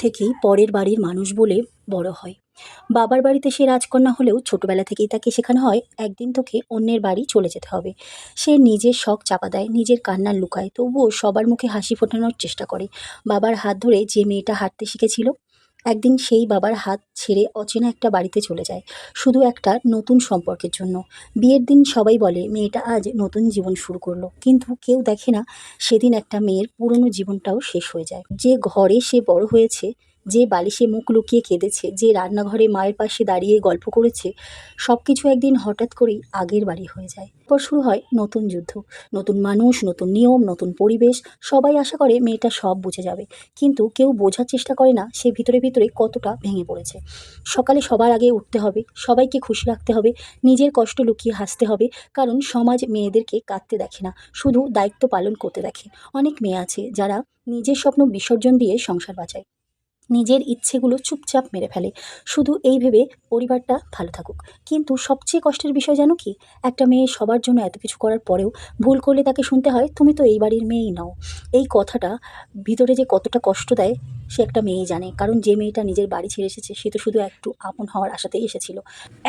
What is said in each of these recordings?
থেকেই পরের বাড়ির মানুষ বলে বড় হয়। বাবার বাড়িতে সে রাজকন্যা হলেও ছোটবেলা থেকেই তাকে শেখানো হয় একদিন তোকে অন্যের বাড়ি চলে যেতে হবে। সে নিজের শখ চাপা দেয়, নিজের কান্না লুকায়, তবুও সবার মুখে হাসি ফোটানোর চেষ্টা করে। বাবার হাত ধরে যে মেয়েটা হাঁটতে শিখেছিল, একদিন সেই বাবার হাত ছেড়ে অচেনা একটা বাড়িতে চলে যায়, শুধু একটা নতুন সম্পর্কের জন্য। বিয়ের দিন সবাই বলে মেয়েটা আজ নতুন জীবন শুরু করলো, কিন্তু কেউ দেখে না সেদিন একটা মেয়ের পুরনো জীবনটাও শেষ হয়ে যায়। যে ঘরে সে বড় হয়েছে, যে বালিশে মুখ লুকিয়ে কেঁদেছে, যে রান্নাঘরে মায়ের পাশে দাঁড়িয়ে গল্প করেছে, সবকিছু একদিন হঠাৎ করেই আগের বাড়ি হয়ে যায়। এরপর শুরু হয় নতুন যুদ্ধ, নতুন মানুষ, নতুন নিয়ম, নতুন পরিবেশ। সবাই আশা করে মেয়েটা সব বুঝে যাবে, কিন্তু কেউ বোঝার চেষ্টা করে না সে ভিতরে ভিতরে কতটা ভেঙে পড়েছে। সকালে সবার আগে উঠতে হবে, সবাইকে খুশি রাখতে হবে, নিজের কষ্ট লুকিয়ে হাসতে হবে, কারণ সমাজ মেয়েদেরকে কাঁদতে দেখে না, শুধু দায়িত্ব পালন করতে দেখে। অনেক মেয়ে আছে যারা নিজের স্বপ্ন বিসর্জন দিয়ে সংসার বাঁচায়, নিজের ইচ্ছেগুলো চুপচাপ মেরে ফেলে, শুধু এই ভেবে পরিবারটা ভালো থাকুক। কিন্তু সবচেয়ে কষ্টের বিষয় জানো কি? একটা মেয়ে সবার জন্য এত কিছু করার পরেও ভুল করলে তাকে শুনতে হয়, তুমি তো এই বাড়ির মেয়েই নও। এই কথাটা ভিতরে যে কতটা কষ্ট দেয় সে একটা মেয়েই জানে, কারণ যে মেয়েটা নিজের বাড়ি ছেড়ে এসেছে সে তো শুধু একটু আপন হওয়ার আশাতেই এসেছিল।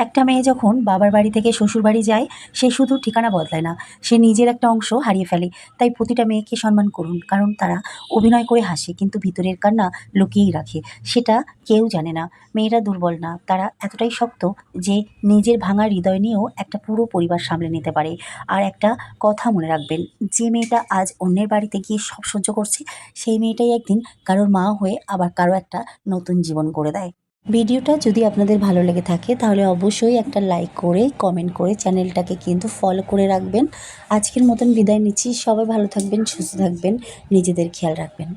একটা মেয়ে যখন বাবার বাড়ি থেকে শ্বশুর বাড়ি যায়, সে শুধু ঠিকানা বদলায় না, সে নিজের একটা অংশ হারিয়ে ফেলে। তাই প্রতিটা মেয়েকে সম্মান করুন, কারণ তারা অভিনয় করে হাসে কিন্তু ভিতরের কান্না লুকিয়েই রাখে। সেটা কেউ জানে না। মেয়েরা দুর্বল না, তারা এতটাই শক্ত যে নিজের ভাঙা হৃদয় নিয়েও একটা পুরো পরিবার সামলে নিতে পারে। আর একটা কথা মনে রাখবেন, যে মেয়েটা আজ অন্যের বাড়িতে গিয়ে সব সহ্য করছে, সেই মেয়েটাই একদিন কারোর মা হয়ে আবার কারো একটা নতুন জীবন করে দেয়। ভিডিওটা যদি আপনাদের ভালো লেগে থাকে তাহলে অবশ্যই একটা লাইক করে কমেন্ট করে চ্যানেলটাকে কিন্তু ফলো করে রাখবেন। আজকের মতন বিদায় নিচ্ছি। সবাই ভালো থাকবেন, সুস্থ থাকবেন, নিজেদের খেয়াল রাখবেন।